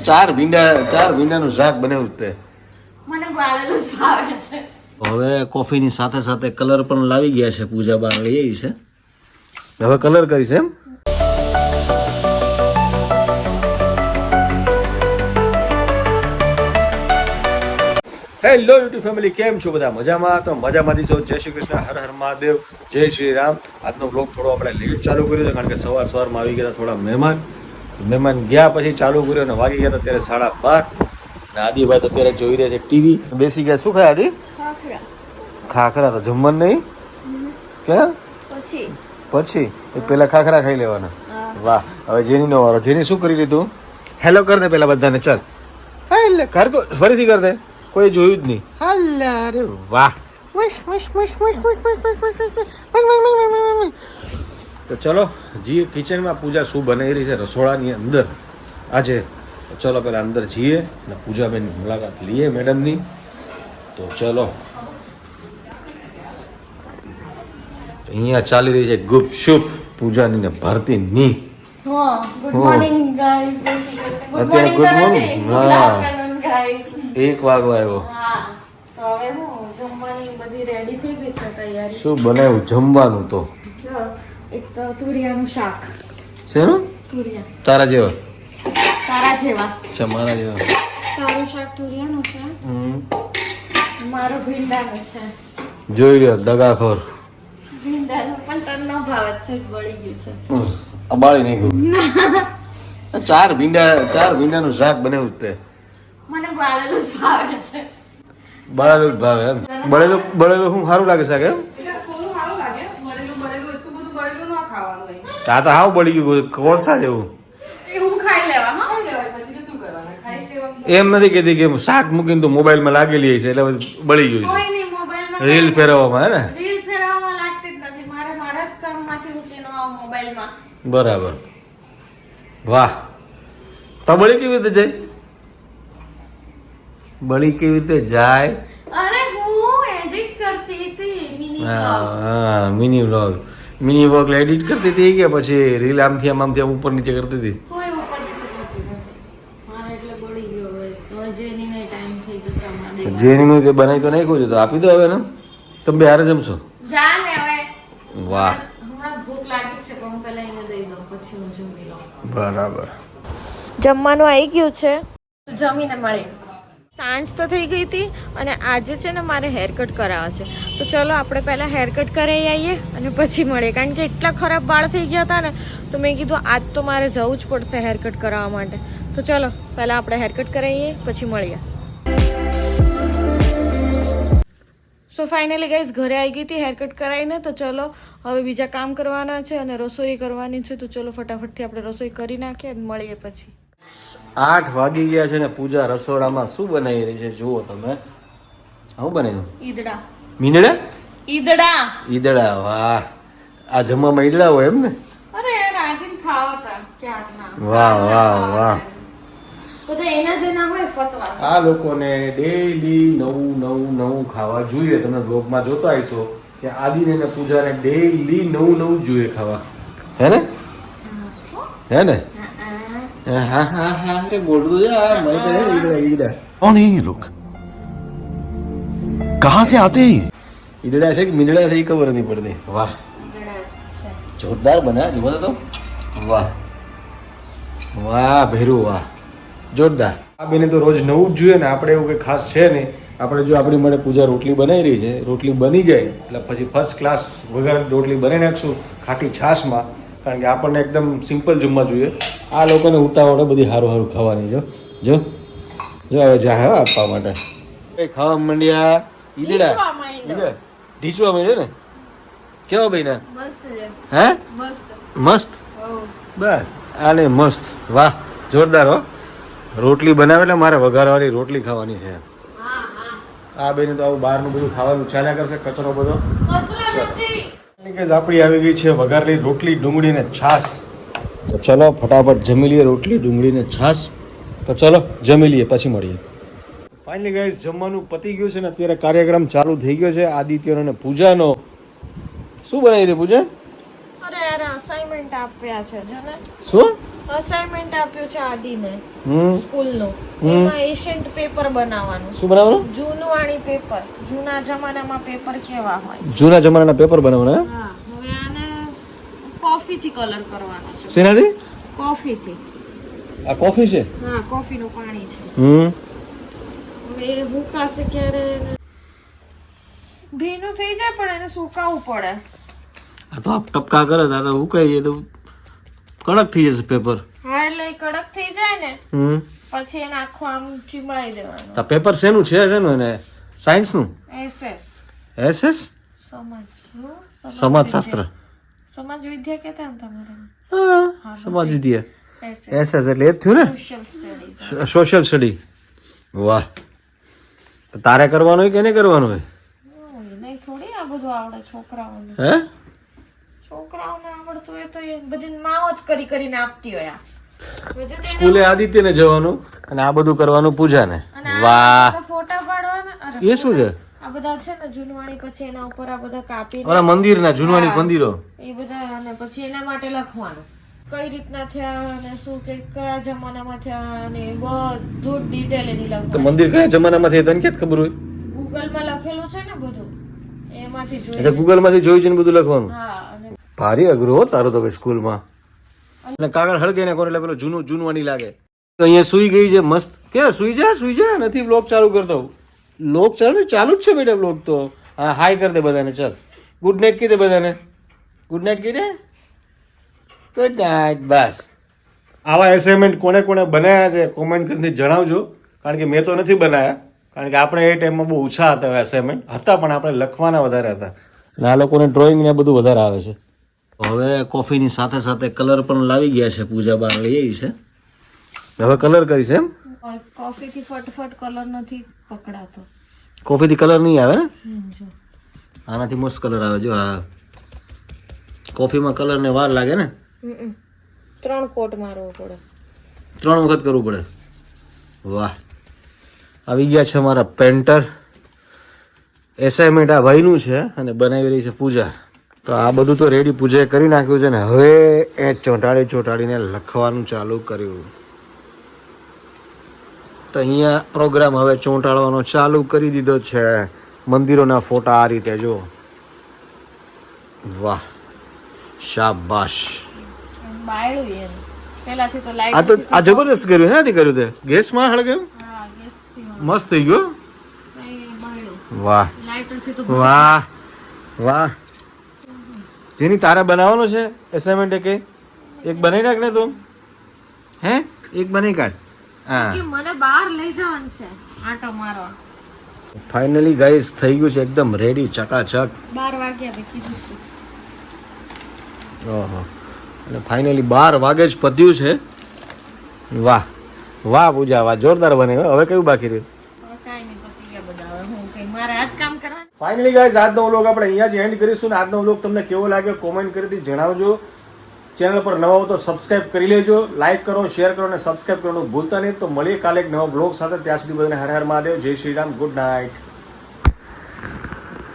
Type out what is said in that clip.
ચાર ભીંડાનું શાક બનાવ્યું તે મને બાળેલું જ ભાવે છે. હવે કોફીની સાથે સાથે કલર પણ લાવી ગયા છે. પૂજા બહાર લઈ આવી છે. હવે કલર કરીશ એમ. હેલો યુટ્યુબ ફેમિલી, કેમ છો બધા? મજામાં? તો મજામાંથી છો. જય શ્રી કૃષ્ણ, હર હર મહાદેવ, જય શ્રી રામ. આજનો બ્લોગ થોડો આપણે લેટ ચાલુ કર્યો છે કારણ કે સવારમાં આવી ગયા થોડા મહેમાન ગયા પછી ચાલુ કર્યો અને વાગી ગયા ત્યારે 12:30. અને આદિભાઈ તો અત્યારે જોઈ રહ્યા છે ટીવી. બેસી ગયા. શું ખાય આદિ? ખાખરા. તો જમવાનું નહીં કેમ પછી પેલા ખાખરા ખાઈ લેવાના. વાહ. હવે જેનીનો વારો. જેની શું કરી લીધું? હેલો કર દે પેલા બધાને. ચાલ હા કર દો. ફરીથી કર દે. કોઈ જોયું જ નહીં. હાલા. અરે વાહ. તો ચલો જઈએ કિચનમાં. પૂજા શું બનાવી રહી છે રસોડાની અંદર આજે. ચલો પેલા અંદર જઈએ અને પૂજાબેનની મુલાકાત લઈએ મેડમની. તો ચલો. અહીંયા ચાલી રહી છે ગુપશુપ પૂજાની ને ભારતીની. Good morning guys. Good morning. 1 વાગવા આવ્યો. હા, તો હવે હું જમવાની બધી રેડી થઈ ગઈ છે તૈયારી. શું બનાવ્યું જમવાનું? તો એક તો તુરિયાનું શાક. શેનું? તુરિયા. તારા જેવા? તારા જેવા. અચ્છા, મારા જેવા. તારું શાક તુરિયાનું છે, મારો ભીંડાનું છે. જોઈ રહ્યો દગાખોર. ભીંડાનું પણ તને ન ભાવે છે, બળી ગયું છે. અબાળી નહીં ગયું. ચાર ભીંડાનું શાક બનાવ્યું તે. મને બાળેલું જ ભાવે છે. બળેલું જ ભાવે એમ? બળેલું શું સારું લાગે શાક એમ? આ તો હાવ બળી ગયું. કોણ સા જેવું? હું ખાઈ લેવા. હા, એમ નથી કહેતી કે શાક મૂકીને તો મોબાઈલમાં લાગેલી છે એટલે બળી ગયું છે. કોઈ નહીં, મોબાઈલમાં રીલ ફેરવવામાં હે ને? રીલ ફેરવવામાં લાગતી જ નથી. મારા જ કામમાંથી ઊંચી નો આવ મોબાઈલમાં. બરાબર. વાહ. તો બળી કેવી રીતે જાય? બળી કેવી રીતે જાય? અરે હું એડિટ કરતી હતી મિની વ્લોગ. હા, મિની વ્લોગ એડિટ કરતી હતી કે પછી રીલ આમથી આમ ઉપર નીચે કરતી હતી? કોઈ ઉપર નીચે કરતી નથી. મારે એટલે બળી ગયો હોય. હવે જેનીને ટાઈમ થઈ જશે હમણાં. જેનીનું તે બનાવી તો નાખ્યું છે તો આપી દો હવે ને. તમે બે હારે જમશો? જા ને હવે. વાહ. હમણાં ભૂખ લાગી જ છે પણ હું પહેલા એને દઈ દઉં પછી હું જમી લઉં. બરાબર. જમવાનું આવી ગયું છે, જમીને મળી. સાંજ તો થઈ ગઈ હતી અને આજે છે ને મારે હેર કટ કરાવવા છે. તો ચલો આપણે પહેલાં હેર કટ કરાવી આવીએ અને પછી મળીએ. કારણ કે એટલા ખરાબ વાળ થઈ ગયા હતા ને તો મેં કીધું આજ તો મારે જવું જ પડશે હેર કટ કરાવવા માટે. તો ચલો પહેલાં આપણે હેર કટ કરાવીએ પછી મળીએ. સો ફાઇનલી ગાઈઝ ઘરે આવી ગઈ હતી હેર કટ કરાવીને. તો ચલો હવે બીજા કામ કરવાના છે અને રસોઈ કરવાની છે. તો ચલો ફટાફટથી આપણે રસોઈ કરી નાખીએ અને મળીએ પછી. 8 વાગી ગયા છે ને પૂજા રસોડામાં શું બનાવી રહી છે જુઓ તમે. શું બનાવ્યું? ઈદડા. મીંદડા? ઈદડા. વાહ. આ જમવામાં ઈદડા હોય એમ ને? અરે રાંધીને ખાવતા ક્યારના. વાહ. બધા એના જે નામ હોય ફતવા. આ લોકોને ડેઈલી નવું ખાવા જોઈએ. તમે બ્લોગમાં જોતા હશો કે આદિને ને પૂજાને ડેઈલી નવું જોઈએ ખાવા. હે ને? હા અરે બોલતું ઈદડા. कौन है ये लोग? कहाँ से आते हैं? ઈદડા છે કે મીંદડા છે એ ખબર નહીં પડતી. વાહ, જોરદાર બન્યા. જુઓ તો વાહ ભેરું, વાહ જોરદાર. આ બેને તો રોજ નવું જ જોઈએ ને. આપણે એવું કંઈ ખાસ છે નહીં. આપણે જો આપણી માટે પૂજા રોટલી બનાવી રહી છે, રોટલી બની જાય એટલે પછી ફર્સ્ટ ક્લાસ વગર રોટલી બનાવી નાખશું ખાટી છાશમાં. કારણ કે આપણને એકદમ સિમ્પલ જમવા જોઈએ. આ લોકોને ઉતાવળે બધી સારું ખાવાની. જો હવે જા હે આપવા માટે ખાવા માંડ્યા. ઈદડા ઢીચવા માંડ્યો ને. કેવો ભાઈ ને? હે મસ્ત. બસ આને મસ્ત. વાહ જોરદાર. હો રોટલી બનાવે એટલે મારે વઘારવાળી રોટલી ખાવાની છે. આ બેને તો આવું બહારનું બધું ખાવાનું ચાલ્યા કરશે. કચરો બધો આપણી આવી ગઈ છે વઘારેલી રોટલી, ડુંગળી ને છાશ. તો ચલો ફટાફટ જમી લઈએ રોટલી, ડુંગળી ને છાશ. તો ચલો જમી લઈએ પછી મળીએ. ફાઇનલી ગાઈસ જમવાનું પતી ગયું છે ને અત્યારે કાર્યક્રમ ચાલુ થઈ ગયો છે આદિત્યનો અને પૂજાનો. શું બનાવી દે પૂજા? અરે યાર અસાઇનમેન્ટ આપ્યા છે જો ને શું અસાઇનમેન્ટ આપ્યું છે આદિને હમ સ્કૂલનું એમાં એશિયન્ટ પેપર બનાવવાનું શું બનાવવાનું જૂનવાણી પેપર જૂના જમાનામાં પેપર કેવા હોય જૂના જમાનાના પેપર બનાવવાના હા હવે આને કોફીથી કલર કરવાનો છે શેનાથી કોફીથી આ કોફી છે હા કોફીનું પાણી છે હમ હવે એ હુકાશે ક્યારે એને ભીનું થઈ જાય પણ એને સુકાવવું પડે આ તો આપ ટપકા કરે તો આ તો હુકાઈ જાય તો કડક થઈ જશે પેપર હા એટલે એ કડક થઈ જાય ને હમ પછી એને આખું આમ ચીમડાઈ દેવાનું તો પેપર શેનું છે શેનું એને સાયન્સ નું એસએસ એસએસ સમાજ સમાજશાસ્ત્ર સમાજ વિદ્યા કહેતા ને તમારે હા સમાજ વિદ્યા એસએસ એસએસ એટલે એ જ થયું ને સોશિયલ સ્ટડીઝ સોશિયલ સ્ટડી વાહ તો તારે કરવાનું હોય કે એને કરવાનું હોય નહીં થોડી આ બધું આવડે છોકરાઓને હે છોકરાઓને આવડતું હોય તો એ બધી માઓ જ કરીને આપતી હોય આ હજુ તો સ્કૂલે આદિત્યને જવાનું અને આ બધું કરવાનું પૂજાને અને વાહ આ ફોટા પાડવાના અરે એ શું છે આ બધા છે ને જૂનવાણી પછી એના ઉપર આ બધા કાપીને ઓલા મંદિરના જૂનવાણી મંદિરો એ બધા અને પછી એના માટે લખવાનું કઈ રીતના થયા અને શું કે કયા જમાનામાં થયા અને બધું ડિટેલ એની તો લખવાનું મંદિર કયા જમાનામાં થઈ તને ક્યાં ખબર હોય ગૂગલમાં લખેલું છે ને બધું એમાંથી એટલે જોઈ ગૂગલ માંથી જોયું છે ને બધું લખવાનું હા અને ભારી અઘરું હો તારું તો ભાઈ સ્કૂલમાં અને કાગળ હળગે ને કોને એટલે પેલો જૂનવાણી લાગે તો અહીંયા સુઈ ગઈ છે મસ્ત કે સુઈ જા નથી બ્લોગ ચાલુ કરતો બ્લોગ ચાલુ જ છે બેટા બ્લોગ તો હા હાય કર દે બધાને ચાલ ગુડ નાઇટ કહી દે બધાને ગુડ નાઇટ કહી દે ગુડ નાઇટ બસ આવા એસાઇનમેન્ટ કોને કોને બનાવ્યા છે કોમેન્ટ કરીને જણાવજો કારણ કે મેં તો નથી બનાવ્યા કારણ કે આપણે એ ટાઈમમાં બહુ ઓછા હતા એસાઇનમેન્ટ હતા પણ આપણે લખવાના વધારે હતા અને આ લોકોને ડ્રોઈંગ ને બધું વધારે આવે છે હવે કોફીની સાથે સાથે કલર પણ લાવી ગયા છે પૂજા બહાર લઈ આવી છે હવે કલર કરીશ એમ કોફીથી ફટફટ કલર નથી પકડાતો કોફીથી કલર નહીં આવે ને જો આનાથી મસ્ત કલર આવે જો આ કોફીમાં કલરને વાર લાગે ને 3 કોટ મારવો પડે 3 વખત કરવું પડે વાહ આવી ગયા છે અમારા પેન્ટર એસાઇનમેન્ટ આ ભાઈનું છે અને બનાવી રહી છે પૂજા તો આ બધું તો રેડી પૂજાએ કરી નાખ્યું છે ને હવે એ ચોંટાડીને લખવાનું ચાલુ કર્યું તો અહીંયા પ્રોગ્રામ હવે ચોંટાડવાનો ચાલુ કરી દીધો છે મંદિરોના ફોટા આ રીતે જો વાહ શાબાશ બાયડું એમ પહેલાથી તો આ લાઈટ તો આ જબરદસ્ત કર્યું નથી કર્યું તે ગેસમાં હળગ્યું હા ગેસ થી મસ્ત થઈ ગયો બાયડું વાહ લાઇટર થી તો વાહ વાહ જેની તારે બનાવવાનો છે એસાઇનમેન્ટ એક બનાવી નાખ ને તું હે એક બનાવી કાઢ હા કે મને બહાર લઈ જવાનું છે આટો મારવા ફાઇનલી ગાઈસ થઈ ગયું છે એકદમ રેડી ચકાચક 12 વાગ્યા મેં કીધું હતું ઓહો અને ફાઇનલી 12 વાગે જ પત્યું છે વાહ વાહ પૂજા વાહ જોરદાર બને હવે કયું બાકી રહ્યું હવે કાંઈ નહીં પતી ગયા બધા હવે હું કઈ મારે આજ કામ કરવાનું ફાઇનલી ગાઈસ આજનો વ્લોગ આપણે અહીંયા જ એન્ડ કરીશું ને આજનો વ્લોગ તમને કેવો લાગ્યો કોમેન્ટ કરી જણાવજો ચેનલ પર નવા હો તો સબસ્ક્રાઇબ કરી લેજો લાઈક કરો શેર કરો અને સબસ્ક્રાઇબ કરવાનું ભૂલતા નહીં તો મળીએ કાલે એક નવા વ્લોગ સાથે ત્યાં સુધી બધાને હર હર મહાદેવ જય શ્રી રામ ગુડ નાઇટ